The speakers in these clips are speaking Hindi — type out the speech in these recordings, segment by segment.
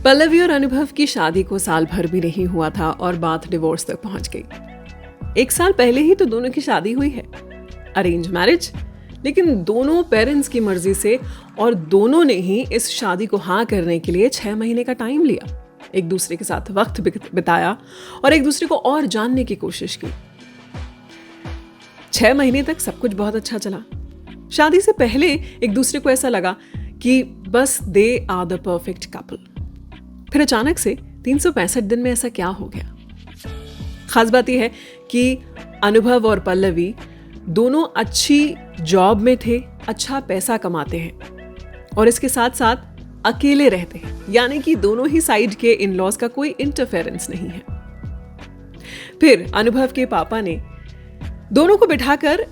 पल्लवी और अनुभव की शादी को साल भर भी नहीं हुआ था और बात डिवोर्स तक पहुंच गई। 1 साल पहले ही तो दोनों की शादी हुई है, अरेंज मैरिज, लेकिन दोनों पेरेंट्स की मर्जी से, और दोनों ने ही इस शादी को हाँ करने के लिए 6 महीने का टाइम लिया, एक दूसरे के साथ वक्त बिताया और एक दूसरे को और जानने की कोशिश की। 6 महीने तक सब कुछ बहुत अच्छा चला। शादी से पहले एक दूसरे को ऐसा लगा कि बस they are the perfect couple. फिर अचानक से 365 दिन में ऐसा क्या हो गया? खास बात यह है कि अनुभव और पल्लवी दोनों अच्छी जॉब में थे, अच्छा पैसा कमाते हैं और इसके साथ साथ अकेले रहते हैं, यानी कि दोनों ही साइड के इन-लॉज का कोई इंटरफेरेंस नहीं है। फिर अनुभव के पापा ने दोनों को बिठाकर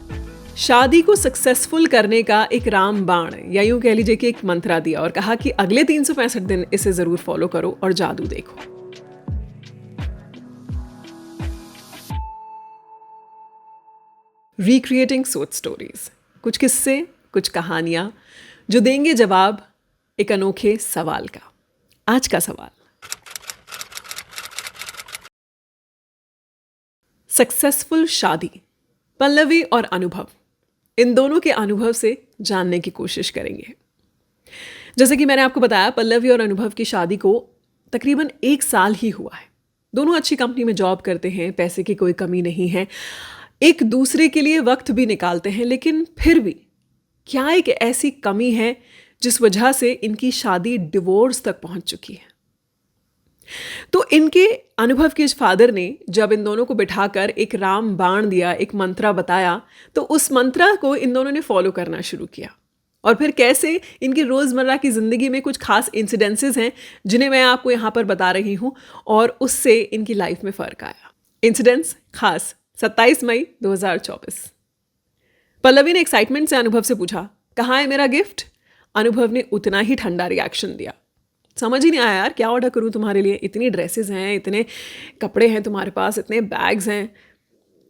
शादी को सक्सेसफुल करने का एक रामबाण या यूं कह लीजिए कि एक मंत्रा दिया और कहा कि अगले 365 दिन इसे जरूर फॉलो करो और जादू देखो। रिक्रिएटिंग सोच स्टोरीज, कुछ किस्से, कुछ कहानियां जो देंगे जवाब एक अनोखे सवाल का। आज का सवाल, सक्सेसफुल शादी, पल्लवी और अनुभव, इन दोनों के अनुभव से जानने की कोशिश करेंगे। जैसे कि मैंने आपको बताया, पल्लवी और अनुभव की शादी को तकरीबन 1 साल ही हुआ है। दोनों अच्छी कंपनी में जॉब करते हैं, पैसे की कोई कमी नहीं है, एक दूसरे के लिए वक्त भी निकालते हैं, लेकिन फिर भी क्या एक ऐसी कमी है जिस वजह से इनकी शादी डिवोर्स तक पहुंच चुकी है? तो इनके अनुभव के फादर ने जब इन दोनों को बिठाकर एक रामबाण दिया, एक मंत्रा बताया, तो उस मंत्रा को इन दोनों ने फॉलो करना शुरू किया। और फिर कैसे इनकी रोजमर्रा की जिंदगी में कुछ खास इंसिडेंसेस हैं जिन्हें मैं आपको यहाँ पर बता रही हूँ, और उससे इनकी लाइफ में फर्क आया। इंसिडेंट्स खास 27 मई 2024। पल्लवी ने एक्साइटमेंट से अनुभव से पूछा, कहाँ है मेरा गिफ्ट? अनुभव ने उतना ही ठंडा रिएक्शन दिया, समझ ही नहीं आया यार, क्या ऑर्डर करूं तुम्हारे लिए? इतनी ड्रेसेस हैं, इतने कपड़े हैं तुम्हारे पास, इतने बैग्स हैं।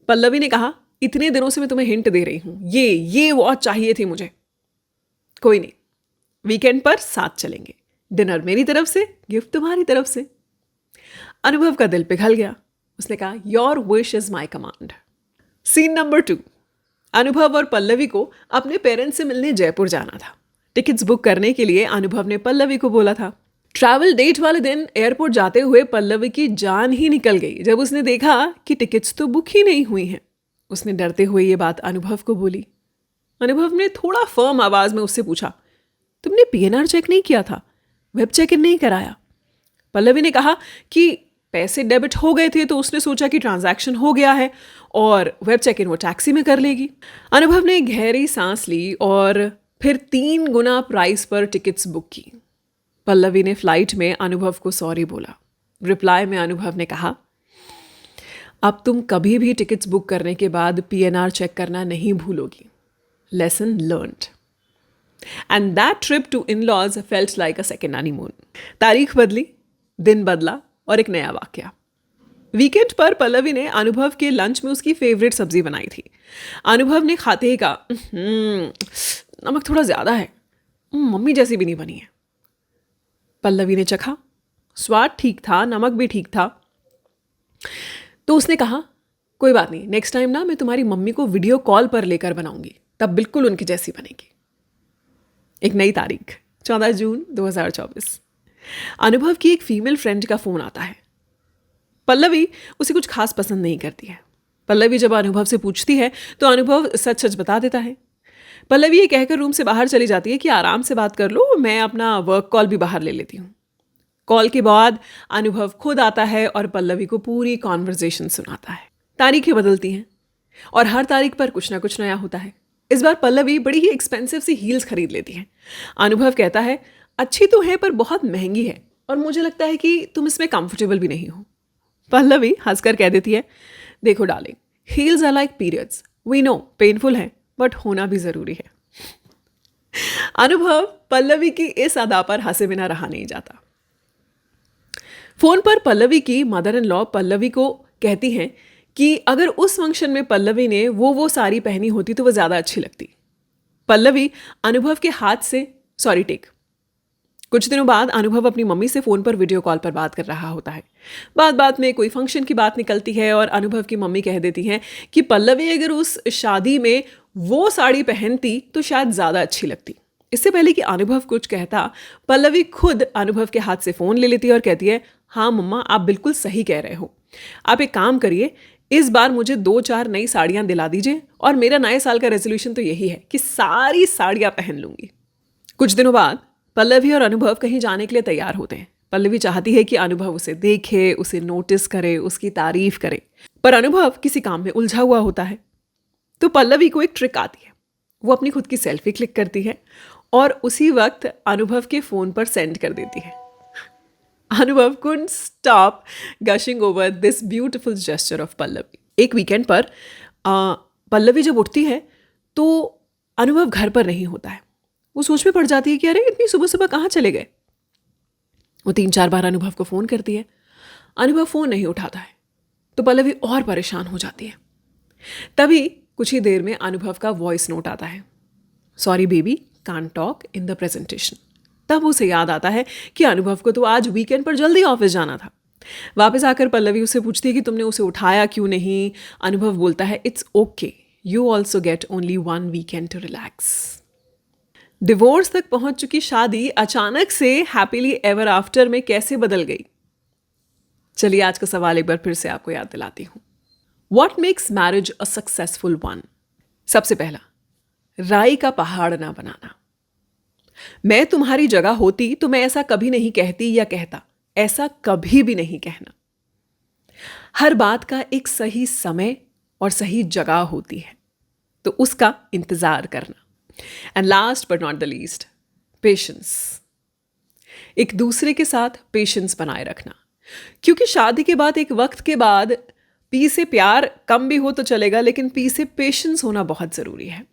पल्लवी ने कहा, इतने दिनों से मैं तुम्हें हिंट दे रही हूं, ये वॉच चाहिए थी मुझे। कोई नहीं, वीकेंड पर साथ चलेंगे, डिनर मेरी तरफ से, गिफ्ट तुम्हारी तरफ से। अनुभव का दिल पिघल गया। उसने कहा, your wish is my command. Scene number 2, Anubhav और पल्लवी को अपने पेरेंट्स से मिलने जयपुर जाना था। टिकट्स बुक करने के लिए अनुभव ने पल्लवी को बोला था। ट्रैवल डेट वाले दिन एयरपोर्ट जाते हुए पल्लवी की जान ही निकल गई जब उसने देखा कि टिकट्स तो बुक ही नहीं हुई हैं। उसने डरते हुए ये बात अनुभव को बोली। अनुभव ने थोड़ा फर्म आवाज में उससे पूछा, तुमने पीएनआर चेक नहीं किया था? वेब चेक इन नहीं कराया? पल्लवी ने कहा कि पैसे डेबिट हो गए थे तो उसने सोचा कि ट्रांजैक्शन हो गया है और वेब चेक इन वो टैक्सी में कर लेगी। अनुभव ने गहरी सांस ली और फिर 3 गुना प्राइस पर टिकट्स बुक की। पल्लवी ने फ्लाइट में अनुभव को सॉरी बोला। रिप्लाई में अनुभव ने कहा, अब तुम कभी भी टिकट्स बुक करने के बाद पीएनआर चेक करना नहीं भूलोगी। Lesson learned. And that trip to in-laws felt like a second honeymoon. तारीख बदली, दिन बदला और एक नया वाकया। वीकेंड पर पल्लवी ने अनुभव के लंच में उसकी फेवरेट सब्जी बनाई थी। अनुभव ने खाते ही कहा, नमक थोड़ा ज्यादा है, मम्मी जैसी भी नहीं बनी है। पल्लवी ने चखा, स्वाद ठीक था, नमक भी ठीक था। तो उसने कहा, कोई बात नहीं, नेक्स्ट टाइम ना मैं तुम्हारी मम्मी को वीडियो कॉल पर लेकर बनाऊंगी, तब बिल्कुल उनकी जैसी बनेगी। एक नई तारीख, 14 जून 2024। अनुभव की एक फीमेल फ्रेंड का फोन आता है। पल्लवी उसे कुछ खास पसंद नहीं करती है। पल्लवी जब अनुभव से पूछती है तो अनुभव सच सच बता देता है। पल्लवी ये कहकर रूम से बाहर चली जाती है कि आराम से बात कर लो, मैं अपना वर्क कॉल भी बाहर ले लेती हूँ। कॉल के बाद अनुभव खुद आता है और पल्लवी को पूरी कॉन्वर्सेशन सुनाता है। तारीखें बदलती हैं और हर तारीख पर कुछ ना कुछ नया होता है। इस बार पल्लवी बड़ी ही एक्सपेंसिव सी हील्स खरीद लेती है। अनुभव कहता है, अच्छी तो है पर बहुत महंगी है और मुझे लगता है कि तुम इसमें कंफर्टेबल भी नहीं हो। पल्लवी हंसकर कह देती है, देखो darling, heels are like periods, we know painful है बट होना भी जरूरी है। अनुभव पल्लवी की इस अदा पर हंसे बिना रहा नहीं जाता। फोन पर पल्लवी की मदर इन लॉ पल्लवी को कहती हैं कि अगर उस फंक्शन में पल्लवी ने वो साड़ी पहनी होती तो वो ज्यादा अच्छी लगती। पल्लवी अनुभव के हाथ से, सॉरी टेक, कुछ दिनों बाद अनुभव अपनी मम्मी से फ़ोन पर वीडियो कॉल पर बात कर रहा होता है। बात बात में कोई फंक्शन की बात निकलती है और अनुभव की मम्मी कह देती हैं कि पल्लवी अगर उस शादी में वो साड़ी पहनती तो शायद ज़्यादा अच्छी लगती। इससे पहले कि अनुभव कुछ कहता, पल्लवी खुद अनुभव के हाथ से फ़ोन ले लेती है और कहती है, हाँ मम्मा, आप बिल्कुल सही कह रहे हो। आप एक काम करिए, इस बार मुझे 2-4 नई साड़ियाँ दिला दीजिए और मेरा नए साल का रेजोल्यूशन तो यही है कि सारी साड़ियाँ पहन लूँगी। कुछ दिनों बाद पल्लवी और अनुभव कहीं जाने के लिए तैयार होते हैं। पल्लवी चाहती है कि अनुभव उसे देखे, उसे नोटिस करे, उसकी तारीफ करे, पर अनुभव किसी काम में उलझा हुआ होता है। तो पल्लवी को एक ट्रिक आती है। वो अपनी खुद की सेल्फी क्लिक करती है और उसी वक्त अनुभव के फ़ोन पर सेंड कर देती है। अनुभव couldn't stop gushing over this beautiful gesture of Pallavi. एक वीकेंड पर पल्लवी जब उठती है तो अनुभव घर पर नहीं होता है। वो सोच में पड़ जाती है कि अरे इतनी सुबह सुबह कहाँ चले गए। वो 3-4 बार अनुभव को फ़ोन करती है, अनुभव फ़ोन नहीं उठाता है। तो पल्लवी और परेशान हो जाती है। तभी कुछ ही देर में अनुभव का वॉइस नोट आता है, sorry baby, can't talk in the presentation. तब उसे याद आता है कि अनुभव को तो आज वीकेंड पर जल्दी ऑफिस जाना था। वापस आकर पल्लवी उससे पूछती है कि तुमने उसे उठाया क्यों नहीं। अनुभव बोलता है, it's okay, you also get only 1 weekend to relax. Divorce तक पहुंच चुकी शादी अचानक से हैप्पीली एवर आफ्टर में कैसे बदल गई? चलिए आज का सवाल एक बार फिर से आपको याद दिलाती हूं। What makes marriage a successful one? सबसे पहला, राई का पहाड़ ना बनाना। मैं तुम्हारी जगह होती तो मैं ऐसा कभी नहीं कहती या कहता, ऐसा कभी भी नहीं कहना। हर बात का एक सही समय और सही जगह होती है, तो उसका इंतजार करना। And last but not the least, patience. एक दूसरे के साथ पेशेंस बनाए रखना, क्योंकि शादी के बाद एक वक्त के बाद पी से प्यार कम भी हो तो चलेगा, लेकिन पी से पेशेंस होना बहुत ज़रूरी है।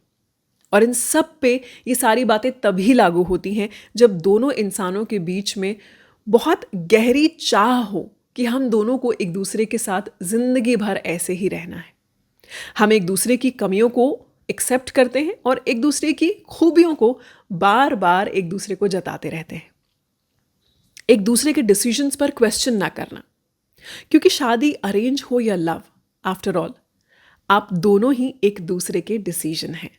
और इन सब पे ये सारी बातें तभी लागू होती हैं जब दोनों इंसानों के बीच में बहुत गहरी चाह हो कि हम दोनों को एक दूसरे के साथ ज़िंदगी भर ऐसे ही रहना है। हम एक दूसरे की कमियों को एक्सेप्ट करते हैं और एक दूसरे की खूबियों को बार बार एक दूसरे को जताते रहते हैं। एक दूसरे के डिसीजंस पर क्वेश्चन ना करना, क्योंकि शादी अरेंज हो या लव, आफ्टर ऑल आप दोनों ही एक दूसरे के डिसीजन हैं।